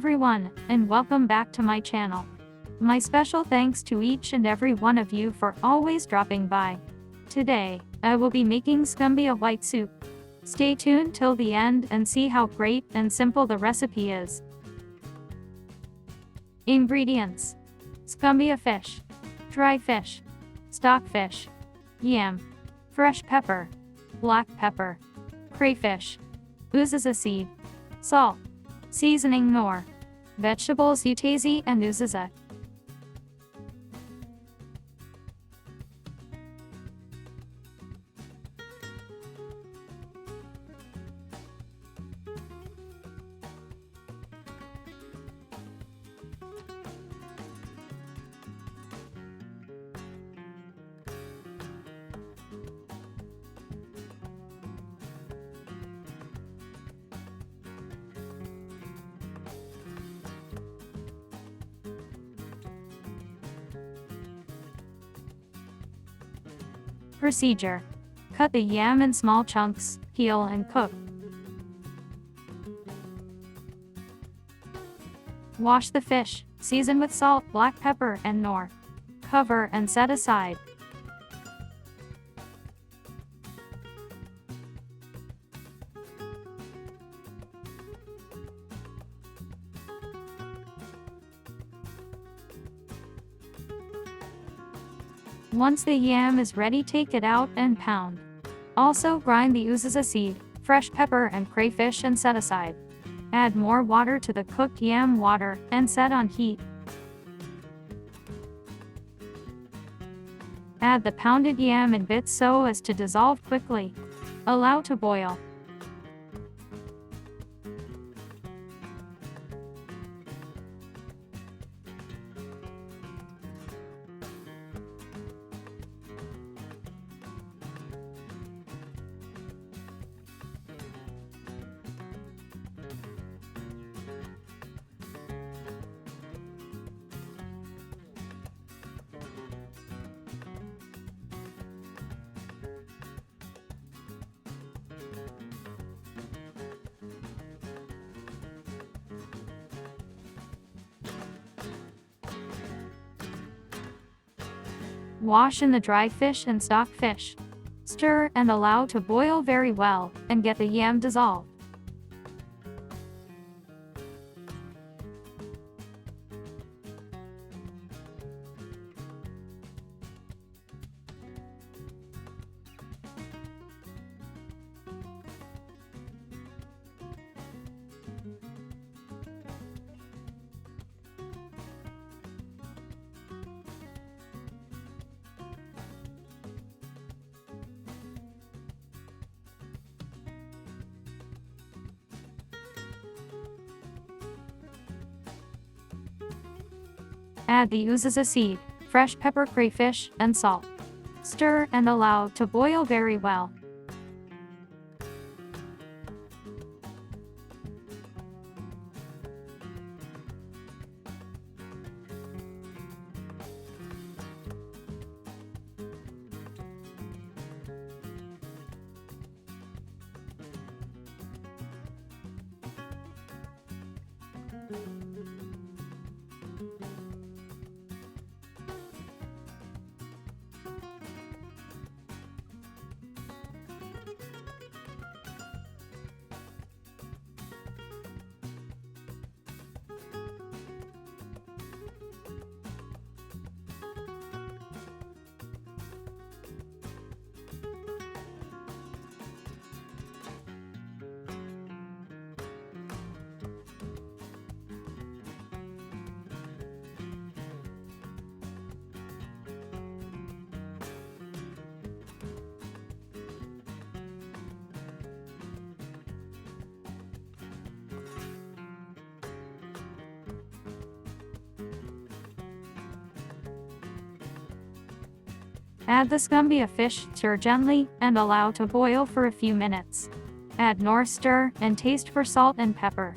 everyone, and welcome back to my channel. My special thanks to each and every one of you for always dropping by. Today, I will be making Scumbia White Soup. Stay tuned till the end and see how great and simple the recipe is. Ingredients: Scumbia fish, dry fish, stockfish, yam, fresh pepper, black pepper, crayfish, uziza seed, salt, seasoning nor, vegetables utazi and uziza. Procedure: cut the yam in small chunks, peel and cook. Wash the fish, season with salt, black pepper and nor. Cover and set aside. Once the yam is ready, take it out and pound. Also grind the uziza seed, fresh pepper and crayfish and set aside. Add more water to the cooked yam water and set on heat. Add the pounded yam in bits so as to dissolve quickly. Allow to boil. Wash in the dry fish and stockfish. Stir and allow to boil very well, and get the yam dissolved. Add the uziza seed, fresh pepper, crayfish, and salt. Stir and allow to boil very well. Add the Scumbia fish, stir gently, and allow to boil for a few minutes. Add nor, stir, and taste for salt and pepper.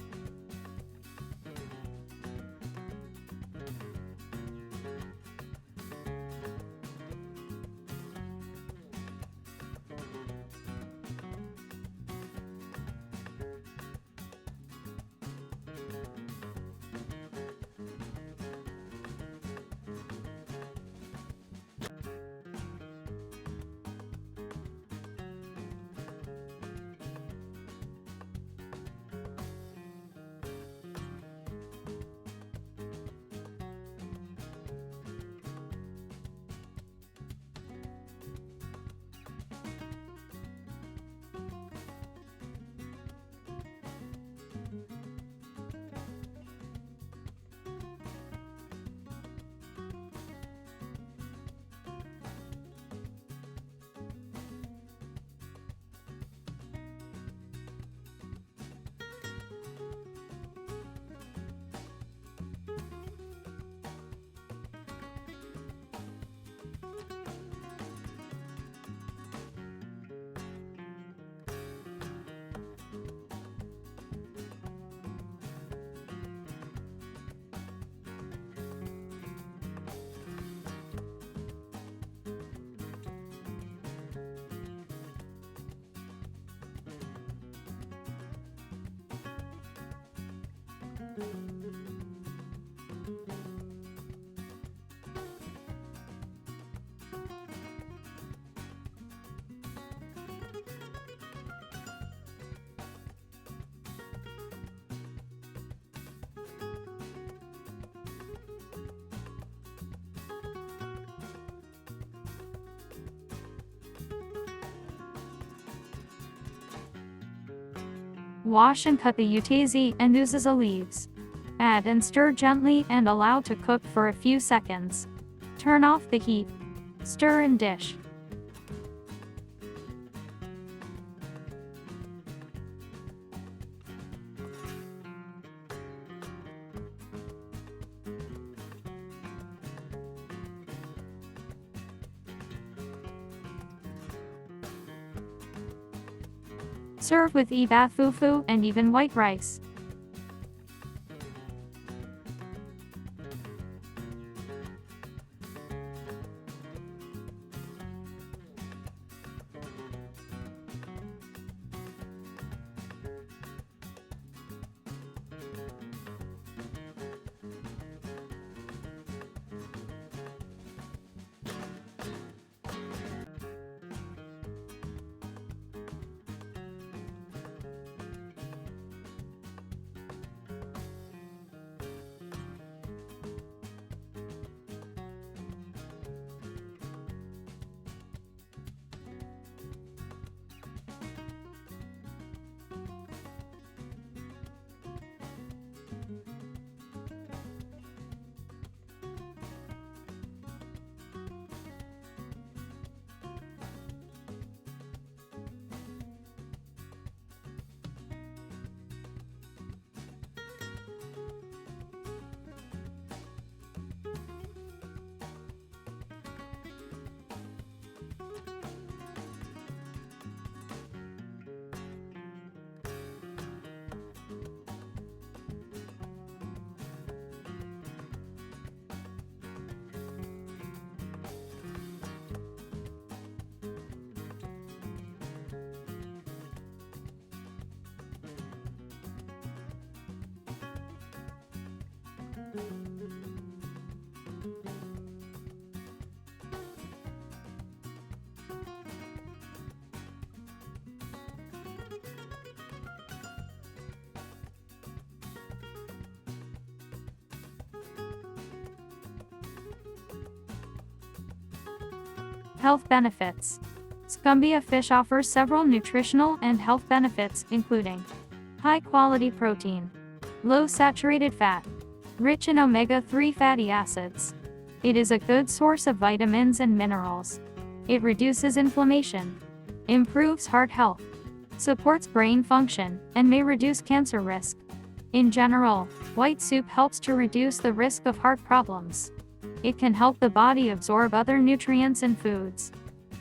Wash and cut the utazi and uziza leaves. Add and stir gently and allow to cook for a few seconds. Turn off the heat. Stir and dish. Serve with iba fufu and even white rice. Health benefits. Scumbia fish offers several nutritional and health benefits, including high-quality protein, low saturated fat, rich in omega-3 fatty acids. It is a good source of vitamins and minerals. It reduces inflammation, improves heart health, supports brain function, and may reduce cancer risk. In general, white soup helps to reduce the risk of heart problems. It can help the body absorb other nutrients and foods.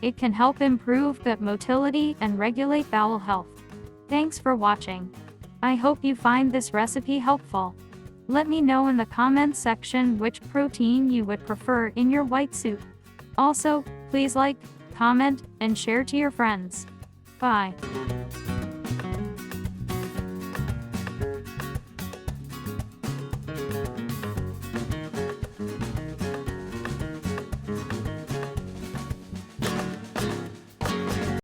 It can help improve gut motility and regulate bowel health. Thanks for watching. I hope you find this recipe helpful. Let me know in the comments section which protein you would prefer in your white soup. Also, please like, comment, and share to your friends. Bye.